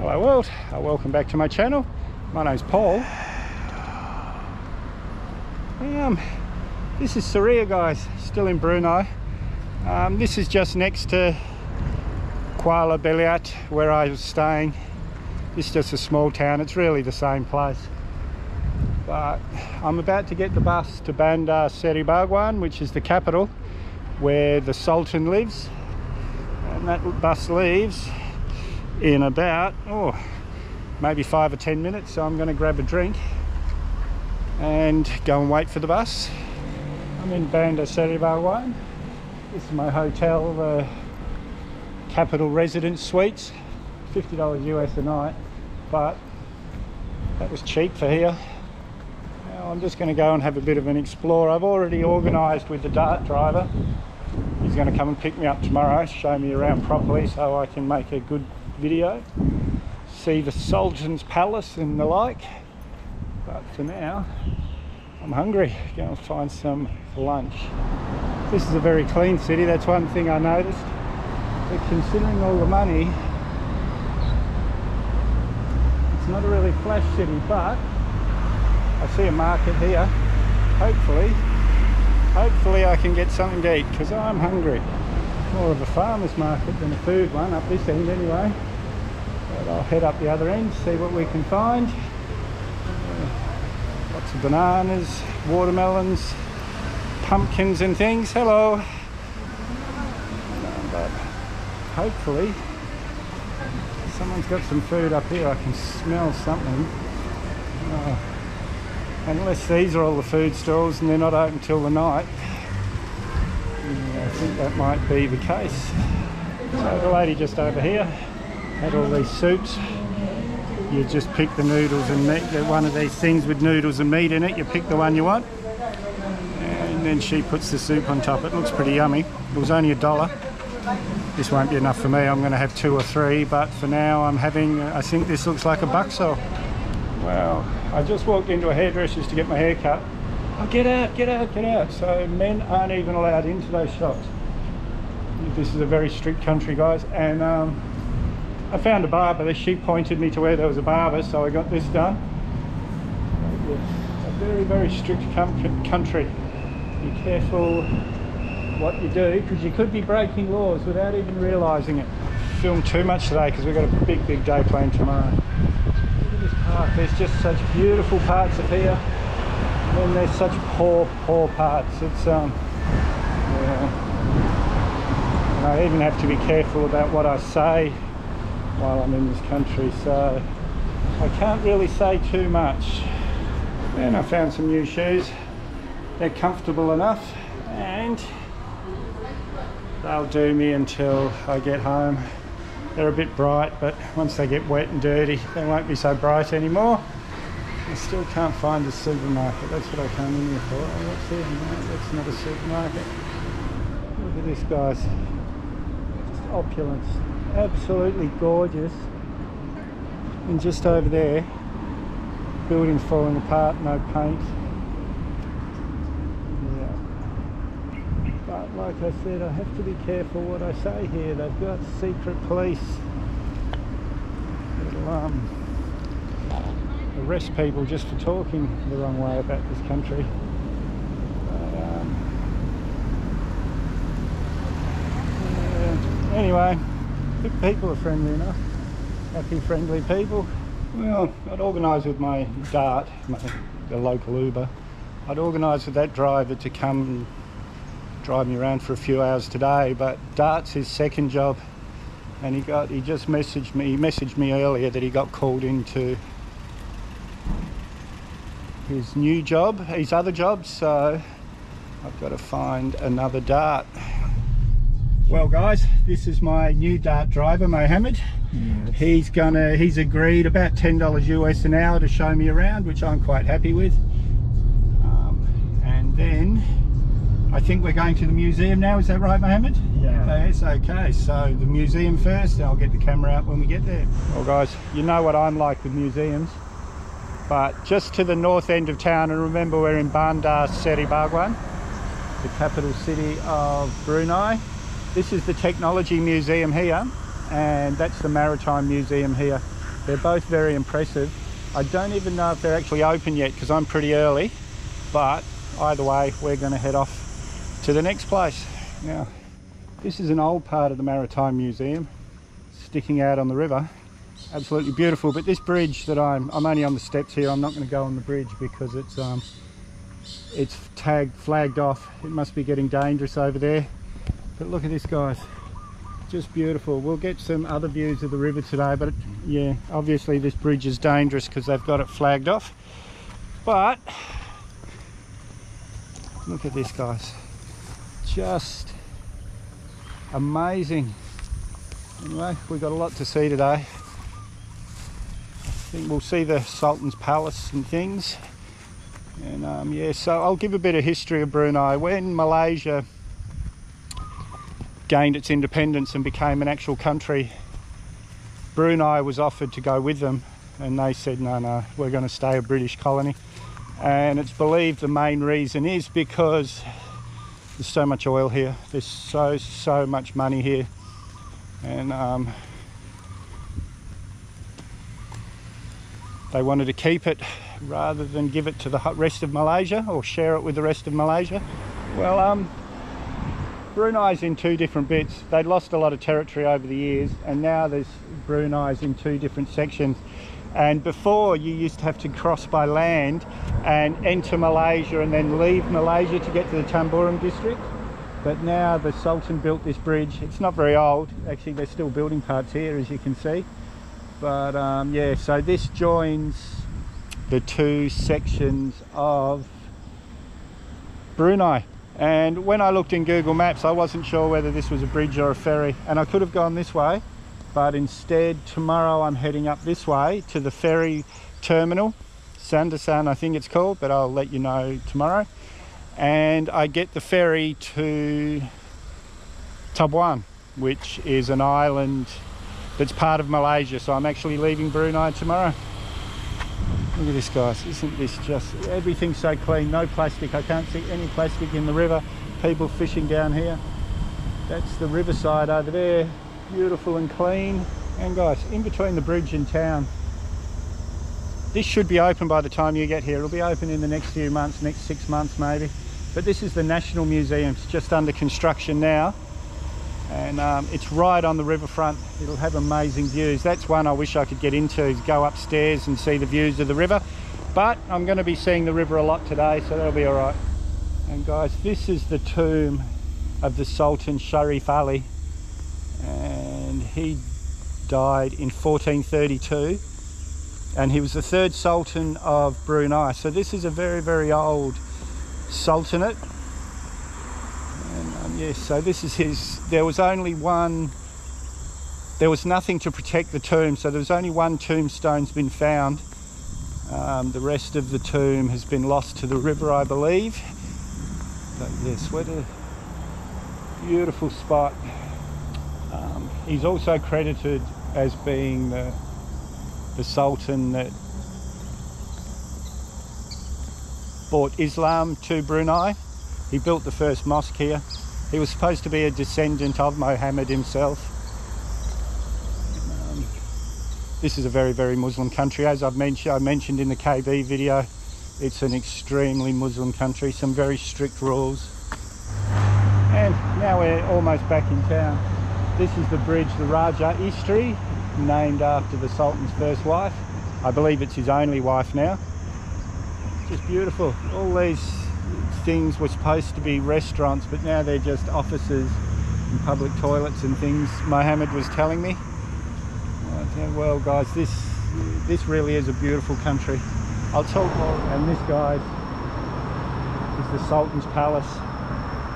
Hello world, welcome back to my channel. My name's Paul. This is Seri, guys, still in Brunei. This is just next to Kuala Belait, where I was staying. It's just a small town, it's really the same place. But I'm about to get the bus to Bandar Seri Begawan, which is the capital, where the Sultan lives. And that bus leaves in about, maybe 5 or 10 minutes. So I'm going to grab a drink and go and wait for the bus. I'm in Bandar Seri Begawan. This is my hotel, the Capital Residence Suites. $50 US a night, but that was cheap for here. Now I'm just going to go and have a bit of an explore. I've already organised with the dart driver. He's going to come and pick me up tomorrow, show me around properly so I can make a good video, see the Sultan's palace and the like. But for now I'm hungry, go and find some lunch. This is a very clean city, that's one thing I noticed, but considering all the money, it's not a really flash city. But I see a market here. Hopefully I can get something to eat, because I'm hungry. More of a farmer's market than a food one, up this end anyway. But I'll head up the other end, see what we can find. Lots of bananas, watermelons, pumpkins and things. Hello. But hopefully someone's got some food up here. I can smell something. Unless these are all the food stalls and they're not open till the night. I think that might be the case. So the lady just over here had all these soups. You just pick the noodles and meat. One of these things with noodles and meat in it. You pick the one you want, and then she puts the soup on top. It looks pretty yummy. It was only $1. This won't be enough for me. I'm going to have 2 or 3, but for now I'm having, I think this looks like a bakso. Well, I just walked into a hairdresser's to get my hair cut. Oh, get out, get out, get out. So men aren't even allowed into those shops. This is a very strict country, guys. And I found a barber. She pointed me to where there was a barber, so I got this done. Yes, a very, very strict country. Be careful what you do, because you could be breaking laws without even realising it. Filmed too much today because we've got a big day planned tomorrow. Look at this park. There's just such beautiful parts of here, and then there's such poor parts. It's and I even have to be careful about what I say while I'm in this country, so I can't really say too much. And I found some new shoes. They're comfortable enough and they'll do me until I get home. They're a bit bright, but once they get wet and dirty, they won't be so bright anymore. I still can't find a supermarket. That's what I came in here for. Oh, what's here? No, that's not a supermarket. Look at this, guys. Just opulence. Absolutely gorgeous. And just over there, buildings falling apart, no paint. But like I said, I have to be careful what I say here. They've got secret police that'll arrest people just for talking the wrong way about this country. But, anyway, the people are friendly enough. Happy, friendly people. Well, I'd organised with my dart, the local Uber. I'd organised with that driver to come and drive me around for a few hours today, but dart's his second job, and he just messaged me. He messaged me earlier that he got called into his new job, his other job, so I've got to find another dart. Well, guys, this is my new dart driver, Mohammed. Yes. He's agreed about $10 US an hour to show me around, which I'm quite happy with. And then I think we're going to the museum now, is that right, Mohammed? Yeah. Yes, okay, so the museum first, I'll get the camera out when we get there. Well, guys, you know what I'm like with museums, but just to the north end of town, and remember we're in Bandar Seri Begawan, the capital city of Brunei. This is the Technology Museum here, and that's the Maritime Museum here. They're both very impressive. I don't even know if they're actually open yet because I'm pretty early, but either way, we're going to head off to the next place. Now, this is an old part of the Maritime Museum, sticking out on the river. Absolutely beautiful, but this bridge that I'm only on the steps here. I'm not going to go on the bridge because it's flagged off. It must be getting dangerous over there. But look at this, guys. Just beautiful. We'll get some other views of the river today, but yeah, obviously this bridge is dangerous because they've got it flagged off. But look at this, guys. Just amazing. Anyway, we've got a lot to see today. I think we'll see the Sultan's palace and things. And yeah, so I'll give a bit of history of Brunei. When Malaysia gained its independence and became an actual country, Brunei was offered to go with them, and they said no, we're going to stay a British colony. And it's believed the main reason is because there's so much oil here, there's so much money here, and they wanted to keep it rather than give it to the rest of Malaysia or share it with the rest of Malaysia. Well, Brunei's in two different bits. They'd lost a lot of territory over the years, and now there's Brunei's in two different sections. And before, you used to have to cross by land and enter Malaysia and then leave Malaysia to get to the Tamboran district. But now the Sultan built this bridge. It's not very old. Actually, they're still building parts here, as you can see. But yeah, so this joins the two sections of Brunei. And when I looked in Google Maps, I wasn't sure whether this was a bridge or a ferry, and I could have gone this way, but instead tomorrow I'm heading up this way to the ferry terminal, Sandasan I think it's called, but I'll let you know tomorrow. And I get the ferry to Tabuan, which is an island that's part of Malaysia, so I'm actually leaving Brunei tomorrow. Look at this, guys. Isn't this just, everything's so clean, no plastic. I can't see any plastic in the river. People fishing down here. That's the riverside over there, beautiful and clean. And guys, in between the bridge and town, this should be open by the time you get here. It'll be open in the next few months, next 6 months maybe. But this is the National Museum. It's just under construction now, and it's right on the riverfront. It'll have amazing views. That's one I wish I could get into, is go upstairs and see the views of the river. But I'm going to be seeing the river a lot today, so that'll be all right. And guys, this is the tomb of the Sultan Sharif Ali, and he died in 1432, and he was the third Sultan of Brunei. So this is a very, very old sultanate. And yes, so this is his. There was only one, there was nothing to protect the tomb, so there was only one tombstone's been found. The rest of the tomb has been lost to the river, I believe. But yes, what a beautiful spot. He's also credited as being the Sultan that brought Islam to Brunei. He built the first mosque here. He was supposed to be a descendant of Muhammad himself. This is a very, very Muslim country. As I mentioned in the KB video, it's an extremely Muslim country, some very strict rules. And now we're almost back in town. This is the bridge, the Raja Istri, named after the Sultan's first wife. I believe it's his only wife now. Just beautiful. All these things were supposed to be restaurants, but now they're just offices and public toilets and things, Mohammed was telling me. Well guys, this really is a beautiful country. I'll talk more. And this, guys, is the Sultan's palace.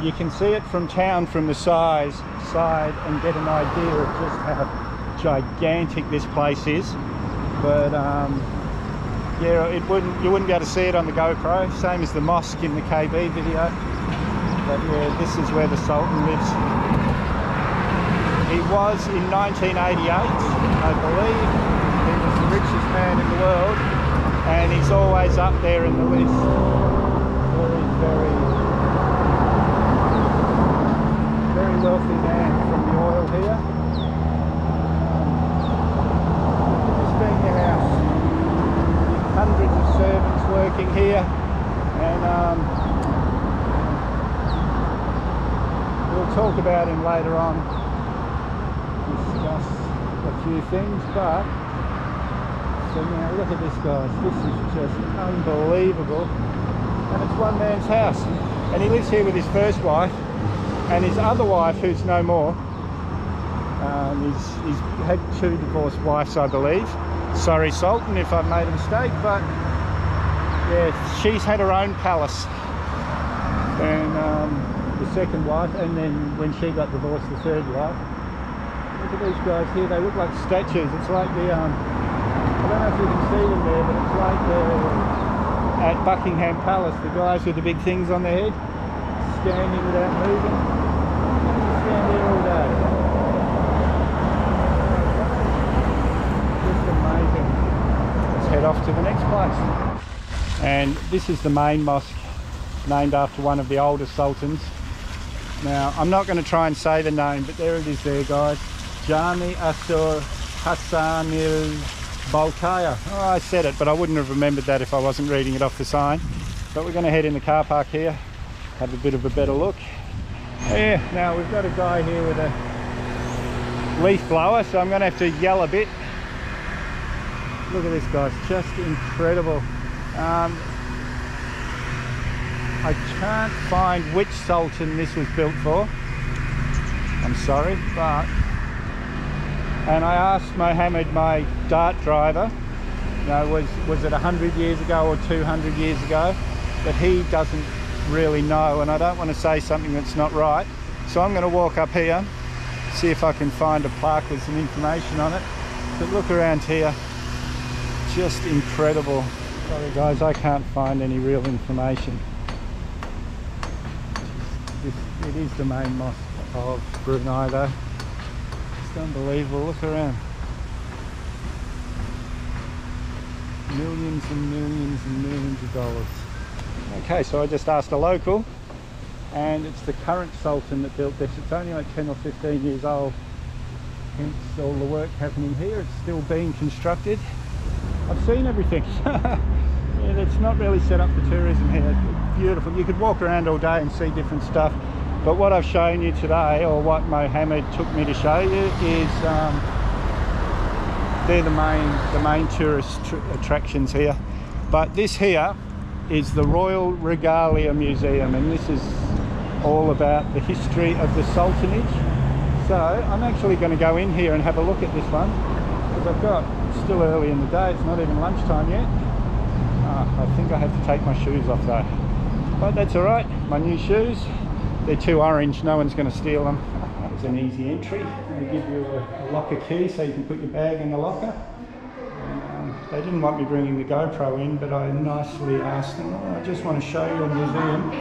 You can see it from town from the side and get an idea of just how gigantic this place is. But yeah, you wouldn't be able to see it on the GoPro, same as the mosque in the KB video. But yeah, this is where the Sultan lives. He was in 1988, I believe. He was the richest man in the world, and he's always up there in the list. Very wealthy man from the oil here. Just being here, and we'll talk about him later on, discuss a few things. But so now look at this, guys. This is just unbelievable, and it's one man's house, and he lives here with his first wife and his other wife, who's no more. He's had 2 divorced wives, I believe. Sorry, Sultan, if I've made a mistake, but yeah, she's had her own palace. And the second wife, and then when she got divorced, the third wife. Look at these guys here, they look like statues. It's like the, I don't know if you can see them there, but it's like at Buckingham Palace, the guys with the big things on their head, standing without moving. You stand there all day. Just amazing. Let's head off to the next place. And this is the main mosque, named after one of the older sultans. Now, I'm not going to try and say the name, but there it is there, guys. Jami Asur Hassanil Bolkaya. Oh, I said it, but I wouldn't have remembered that if I wasn't reading it off the sign. But we're going to head in the car park here, have a bit of a better look. Yeah, now we've got a guy here with a leaf blower, so I'm going to have to yell a bit. Look at this, guys, just incredible. I can't find which sultan this was built for. I'm sorry, but... And I asked Mohammed, my dart driver, you know, was it 100 years ago or 200 years ago? But he doesn't really know, and I don't want to say something that's not right. So I'm going to walk up here, see if I can find a plaque with some information on it. But look around here, just incredible. Sorry guys, I can't find any real information. It is the main mosque of Brunei though. It's unbelievable, look around. Millions and millions and millions of dollars. Okay, so I just asked a local, and it's the current sultan that built this. It's only like 10 or 15 years old, hence all the work happening here. It's still being constructed. I've seen everything. Yeah, it's not really set up for tourism here. It's beautiful. You could walk around all day and see different stuff. But what I've shown you today, or what Mohammed took me to show you, is they're the main tourist attractions here. But this here is the Royal Regalia Museum, and this is all about the history of the Sultanate. So I'm actually going to go in here and have a look at this one, because it's still early in the day, it's not even lunchtime yet. I think I have to take my shoes off though, but that's alright. My new shoes, they're too orange, no one's going to steal them. It's an easy entry. They give you a locker key so you can put your bag in the locker. And, they didn't want me bringing the GoPro in, but I nicely asked them, I just want to show you a museum.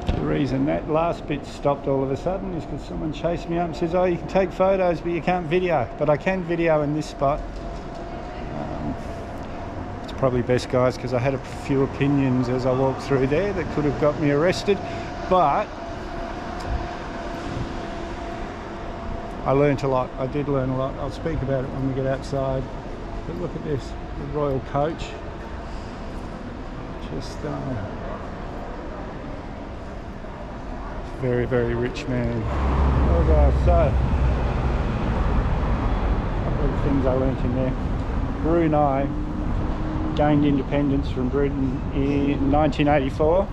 The reason that last bit stopped all of a sudden is because someone chased me up and says, oh, you can take photos but you can't video. But I can video in this spot. It's probably best, guys, because I had a few opinions as I walked through there that could have got me arrested, but I learnt a lot. I did learn a lot. I'll speak about it when we get outside. But look at this, the royal coach. Just very, very rich man. Oh guys, so a couple of things I learnt in there. Brunei gained independence from Britain in 1984.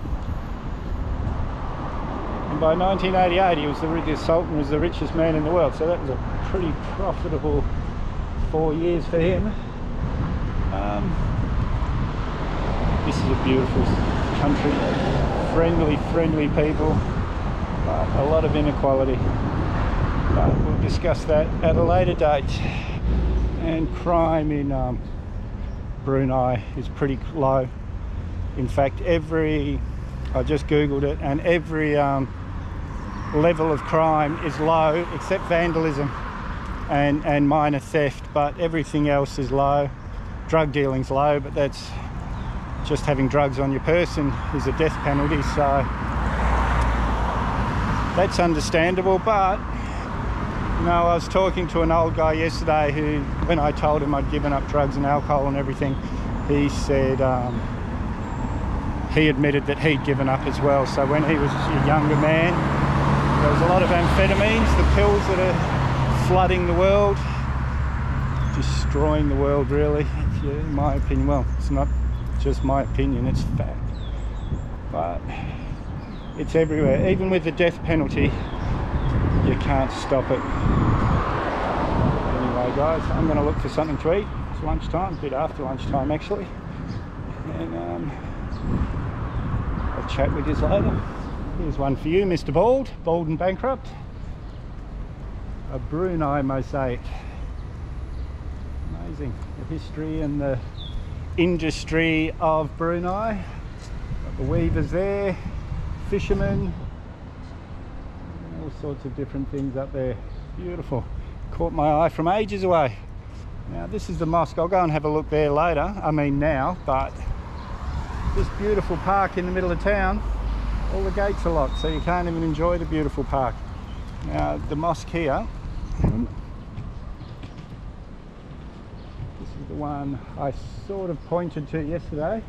And by 1988 he was the Sultan was the richest man in the world, so that was a pretty profitable 4 years for him. This is a beautiful country, friendly people, but a lot of inequality. But we'll discuss that at a later date. And crime in Brunei is pretty low. In fact, I just googled it, and every level of crime is low except vandalism and minor theft, but everything else is low. Drug dealing's low, but that's just having drugs on your person is a death penalty, so that's understandable. But you know, I was talking to an old guy yesterday who, when I told him I'd given up drugs and alcohol and everything, he said he admitted that he'd given up as well. So when he was a younger man, there was a lot of amphetamines, the pills that are flooding the world, destroying the world really, in my opinion. Well, it's not just my opinion, it's fact. But it's everywhere. Even with the death penalty, you can't stop it. Anyway guys, I'm going to look for something to eat. It's lunchtime, a bit after lunchtime actually. And I'll chat with you later. Here's one for you, Mr. Bald and Bankrupt. A Brunei mosaic. Amazing. The history and the industry of Brunei. Got the weavers there, fishermen, all sorts of different things up there. Beautiful. Caught my eye from ages away. Now this is the mosque. I'll go and have a look there later. I mean now, but this beautiful park in the middle of town, all the gates are locked, so you can't even enjoy the beautiful park. Now the mosque here, this is the one I sort of pointed to yesterday,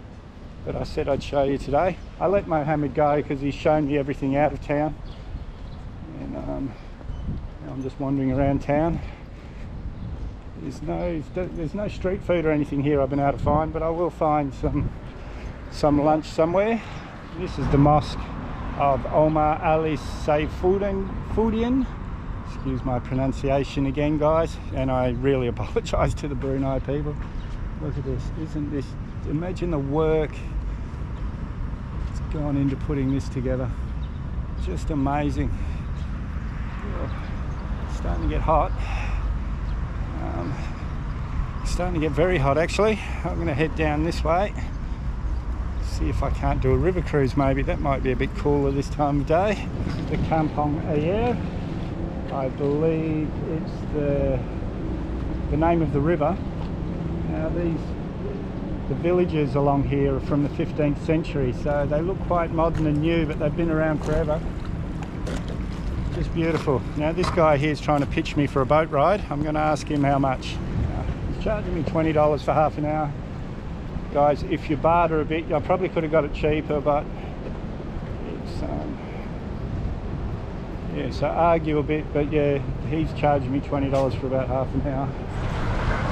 but I said I'd show you today. I let Mohammed go because he's shown me everything out of town, and now I'm just wandering around town. There's no street food or anything here I've been able to find, but I will find some lunch somewhere. This is the mosque of Omar Ali Saifuddin. Excuse my pronunciation again guys, and I really apologise to the Brunei people. Look at this, isn't this, imagine the work that's gone into putting this together. Just amazing. It's starting to get hot. It's starting to get very hot actually. I'm going to head down this way, see if I can't do a river cruise maybe. That might be a bit cooler this time of day. The Kampong Ayer, I believe it's the name of the river. Now the villages along here are from the 15th century, so they look quite modern and new, but they've been around forever. Just beautiful. Now this guy here is trying to pitch me for a boat ride. I'm going to ask him how much. He's charging me $20 for half an hour. Guys, if you barter a bit, I probably could have got it cheaper, but it's yeah, so argue a bit, but yeah, he's charging me $20 for about half an hour.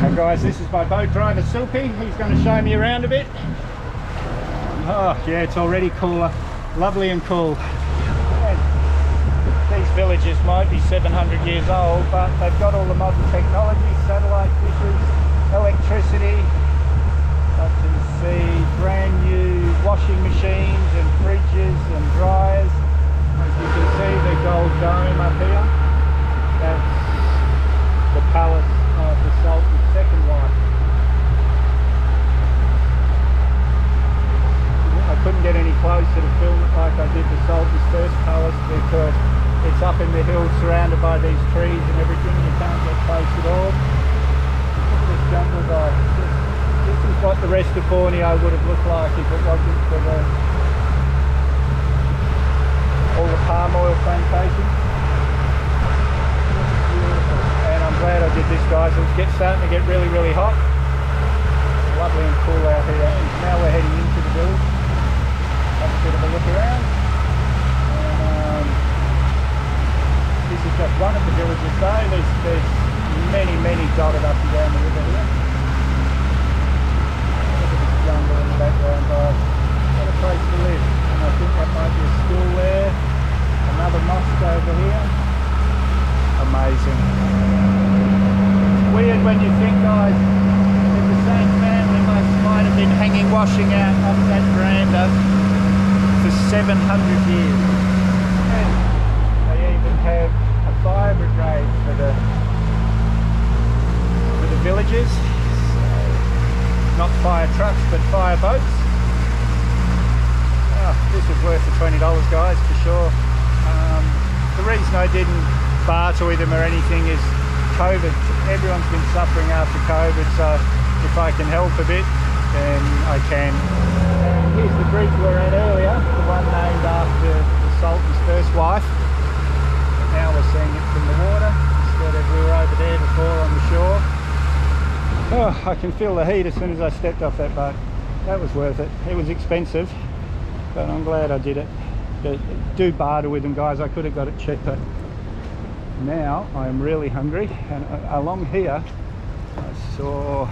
Now guys, this is my boat driver Sulpi. He's going to show me around a bit. Oh yeah, it's already cooler. Lovely and cool. These villages might be 700 years old, but they've got all the modern technology, satellite dishes, electricity. I can see brand new washing machines and fridges and dryers. As you can see, the gold dome up here, that's the palace of the Sultan's second wife. I couldn't get any closer to film it like I did the Sultan's first palace because it's up in the hills surrounded by these trees and everything. You can't get close at all. Look at this jungle guys. This is what the rest of Borneo would have looked like if it wasn't for all the palm oil plantations. Beautiful. And I'm glad I did this guys. It's starting to get really, really hot. It's lovely and cool out here. And now we're heading into the village. Have a bit of a look around. This is just one of the villages though. There's many dotted up and down the river here. Look at this jungle in the background guys. What a place to live. And I think that might be a school there. Another mosque over here. Amazing. It's weird when you think guys, that the same family might have been hanging washing out on that veranda for 700 years. And they even have a fire brigade for the villages. So, not fire trucks, but fire boats. Oh, this is worth the $20 guys for sure. The reason I didn't barter with them or anything is COVID. Everyone's been suffering after COVID, so if I can help a bit, then I can. And here's the bridge we were at earlier, the one named after the Sultan's first wife. But now we're seeing it from the water instead of we were over there before on the shore. Oh, I can feel the heat as soon as I stepped off that boat. That was worth it. It was expensive, but I'm glad I did it. But do barter with them, guys. I could have got it cheaper. Now I am really hungry, and along here I saw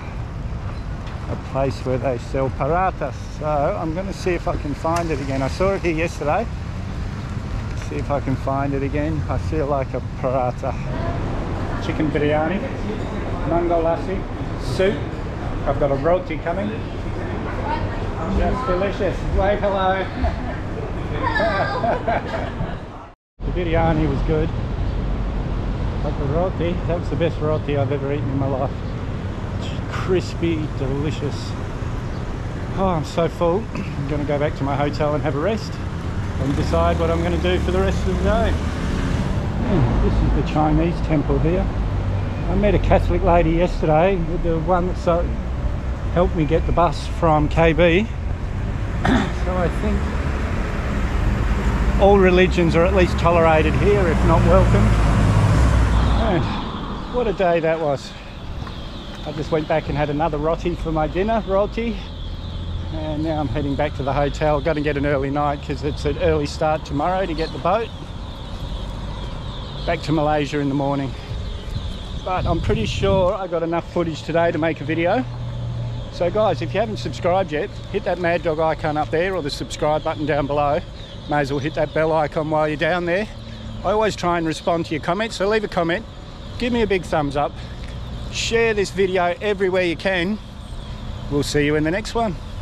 a place where they sell paratas, so I'm going to see if I can find it again. I saw it here yesterday. See if I can find it again. I feel like a parata. Chicken biryani, mango lassi, soup. I've got a roti coming. Just delicious. Wave hello. The biryani was good, but the roti, that was the best roti I've ever eaten in my life. Crispy, delicious. Oh, I'm so full. I'm going to go back to my hotel and have a rest and decide what I'm going to do for the rest of the day. This is the Chinese temple here. I met a Catholic lady yesterday, the one that helped me get the bus from KB. So I think all religions are at least tolerated here, if not welcomed. And what a day that was. I just went back and had another roti for my dinner, and now I'm heading back to the hotel. Got to get an early night because it's an early start tomorrow to get the boat back to Malaysia in the morning. But I'm pretty sure I got enough footage today to make a video. So guys, if you haven't subscribed yet, hit that mad dog icon up there or the subscribe button down below. May as well hit that bell icon while you're down there. I always try and respond to your comments, so leave a comment, give me a big thumbs up, share this video everywhere you can. We'll see you in the next one.